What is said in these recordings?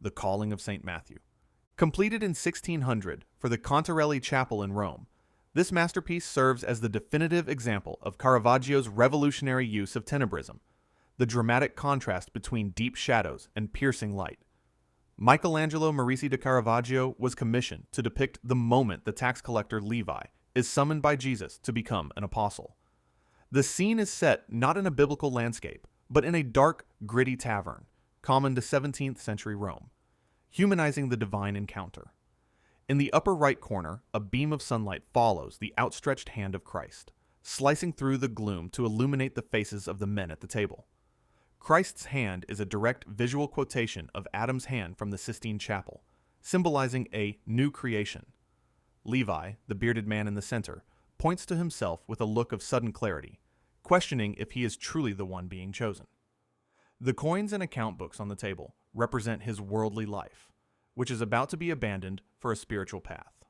The Calling of St. Matthew. Completed in 1600 for the Contarelli Chapel in Rome, this masterpiece serves as the definitive example of Caravaggio's revolutionary use of tenebrism, the dramatic contrast between deep shadows and piercing light. Michelangelo Merisi da Caravaggio was commissioned to depict the moment the tax collector Levi is summoned by Jesus to become an apostle. The scene is set not in a biblical landscape, but in a dark, gritty tavern, common to 17th century Rome, humanizing the divine encounter. In the upper right corner, a beam of sunlight follows the outstretched hand of Christ, slicing through the gloom to illuminate the faces of the men at the table. Christ's hand is a direct visual quotation of Adam's hand from the Sistine Chapel, symbolizing a new creation. Levi, the bearded man in the center, points to himself with a look of sudden clarity, questioning if he is truly the one being chosen. The coins and account books on the table represent his worldly life, which is about to be abandoned for a spiritual path.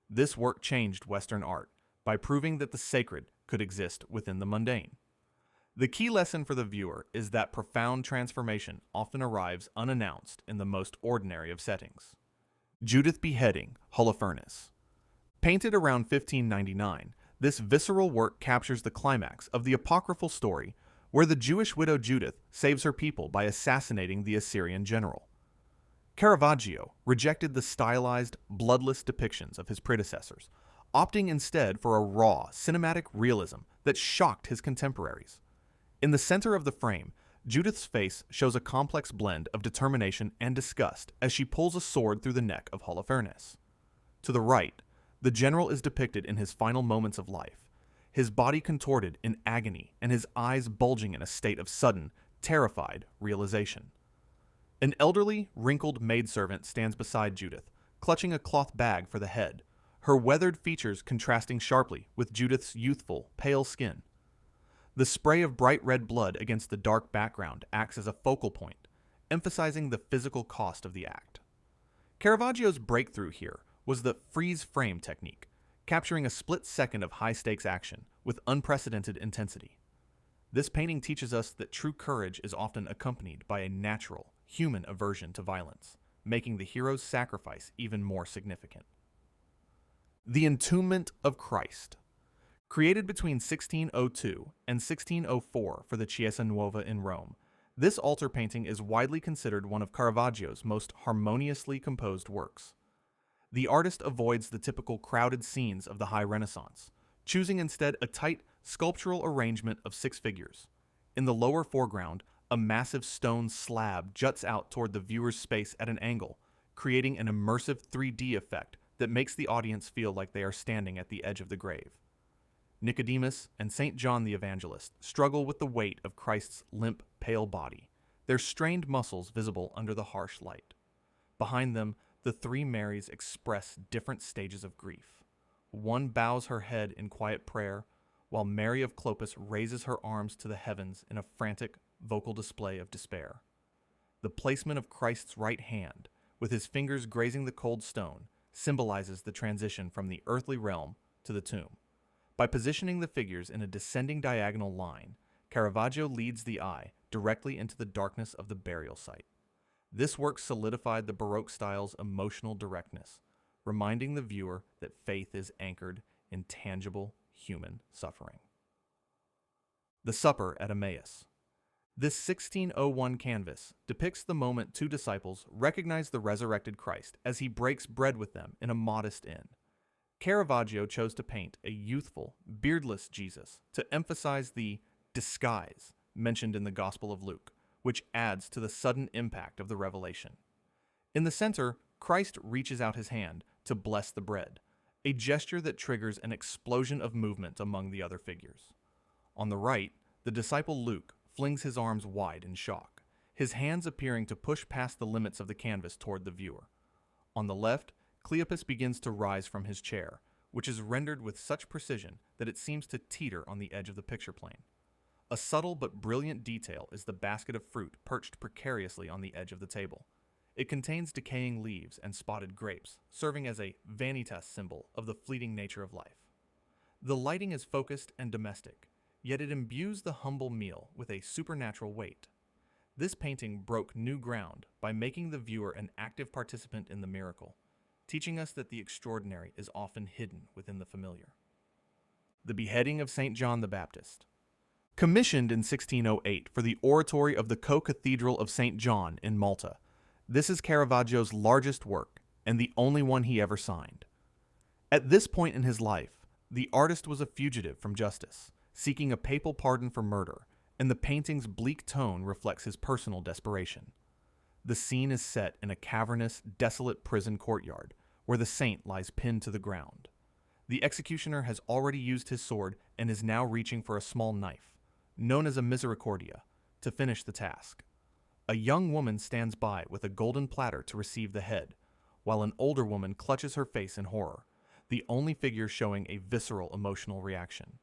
This work changed Western art by proving that the sacred could exist within the mundane. The key lesson for the viewer is that profound transformation often arrives unannounced in the most ordinary of settings. Judith Beheading, Holofernes. Painted around 1599, this visceral work captures the climax of the apocryphal story where the Jewish widow Judith saves her people by assassinating the Assyrian general. Caravaggio rejected the stylized, bloodless depictions of his predecessors, opting instead for a raw, cinematic realism that shocked his contemporaries. In the center of the frame, Judith's face shows a complex blend of determination and disgust as she pulls a sword through the neck of Holofernes. To the right, the general is depicted in his final moments of life, his body contorted in agony and his eyes bulging in a state of sudden, terrified realization. An elderly, wrinkled maidservant stands beside Judith, clutching a cloth bag for the head, her weathered features contrasting sharply with Judith's youthful, pale skin. The spray of bright red blood against the dark background acts as a focal point, emphasizing the physical cost of the act. Caravaggio's breakthrough here was the freeze frame technique, capturing a split second of high-stakes action with unprecedented intensity. This painting teaches us that true courage is often accompanied by a natural, human aversion to violence, making the hero's sacrifice even more significant. The Entombment of Christ. Created between 1602 and 1604 for the Chiesa Nuova in Rome, this altar painting is widely considered one of Caravaggio's most harmoniously composed works. The artist avoids the typical crowded scenes of the High Renaissance, choosing instead a tight, sculptural arrangement of 6 figures. In the lower foreground, a massive stone slab juts out toward the viewer's space at an angle, creating an immersive 3D effect that makes the audience feel like they are standing at the edge of the grave. Nicodemus and St. John the Evangelist struggle with the weight of Christ's limp, pale body, their strained muscles visible under the harsh light. Behind them, the 3 Marys express different stages of grief. One bows her head in quiet prayer, while Mary of Clopas raises her arms to the heavens in a frantic, vocal display of despair. The placement of Christ's right hand, with his fingers grazing the cold stone, symbolizes the transition from the earthly realm to the tomb. By positioning the figures in a descending diagonal line, Caravaggio leads the eye directly into the darkness of the burial site. This work solidified the Baroque style's emotional directness, reminding the viewer that faith is anchored in tangible human suffering. The Supper at Emmaus. This 1601 canvas depicts the moment 2 disciples recognize the resurrected Christ as he breaks bread with them in a modest inn. Caravaggio chose to paint a youthful, beardless Jesus to emphasize the disguise mentioned in the Gospel of Luke, which adds to the sudden impact of the revelation. In the center, Christ reaches out his hand to bless the bread, a gesture that triggers an explosion of movement among the other figures. On the right, the disciple Luke flings his arms wide in shock, his hands appearing to push past the limits of the canvas toward the viewer. On the left, Cleopas begins to rise from his chair, which is rendered with such precision that it seems to teeter on the edge of the picture plane. A subtle but brilliant detail is the basket of fruit perched precariously on the edge of the table. It contains decaying leaves and spotted grapes, serving as a vanitas symbol of the fleeting nature of life. The lighting is focused and domestic, yet it imbues the humble meal with a supernatural weight. This painting broke new ground by making the viewer an active participant in the miracle, teaching us that the extraordinary is often hidden within the familiar. The Beheading of St. John the Baptist. Commissioned in 1608 for the oratory of the Co-Cathedral of St. John in Malta, this is Caravaggio's largest work and the only one he ever signed. At this point in his life, the artist was a fugitive from justice, seeking a papal pardon for murder, and the painting's bleak tone reflects his personal desperation. The scene is set in a cavernous, desolate prison courtyard, where the saint lies pinned to the ground. The executioner has already used his sword and is now reaching for a small knife, known as a misericordia, to finish the task. A young woman stands by with a golden platter to receive the head, while an older woman clutches her face in horror, the only figure showing a visceral emotional reaction.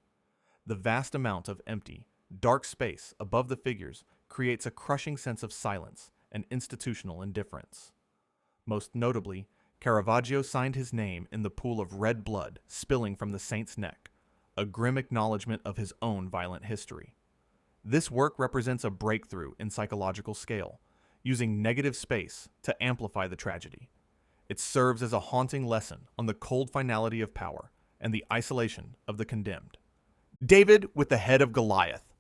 The vast amount of empty, dark space above the figures creates a crushing sense of silence and institutional indifference. Most notably, Caravaggio signed his name in the pool of red blood spilling from the saint's neck, a grim acknowledgement of his own violent history. This work represents a breakthrough in psychological scale, using negative space to amplify the tragedy. It serves as a haunting lesson on the cold finality of power and the isolation of the condemned. David with the Head of Goliath.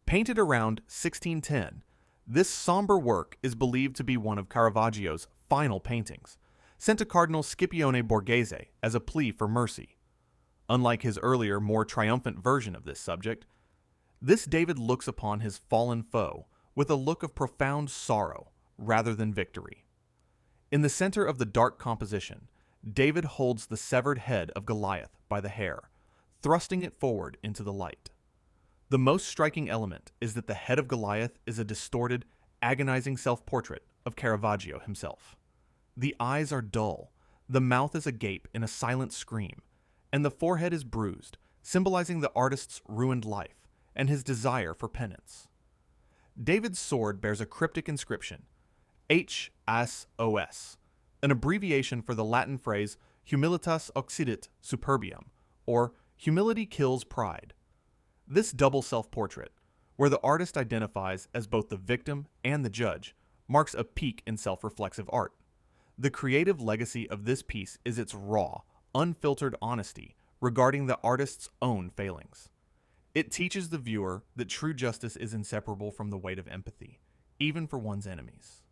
Painted around 1610, this somber work is believed to be one of Caravaggio's final paintings, sent to Cardinal Scipione Borghese as a plea for mercy. Unlike his earlier, more triumphant version of this subject, this David looks upon his fallen foe with a look of profound sorrow rather than victory. In the center of the dark composition, David holds the severed head of Goliath by the hair, thrusting it forward into the light. The most striking element is that the head of Goliath is a distorted, agonizing self-portrait of Caravaggio himself. The eyes are dull, the mouth is agape in a silent scream, and the forehead is bruised, symbolizing the artist's ruined life and his desire for penance. David's sword bears a cryptic inscription, HSOS, an abbreviation for the Latin phrase humilitas occidit superbium, or humility kills pride. This double self-portrait, where the artist identifies as both the victim and the judge, marks a peak in self-reflexive art. The creative legacy of this piece is its raw, unfiltered honesty regarding the artist's own failings. It teaches the viewer that true justice is inseparable from the weight of empathy, even for one's enemies.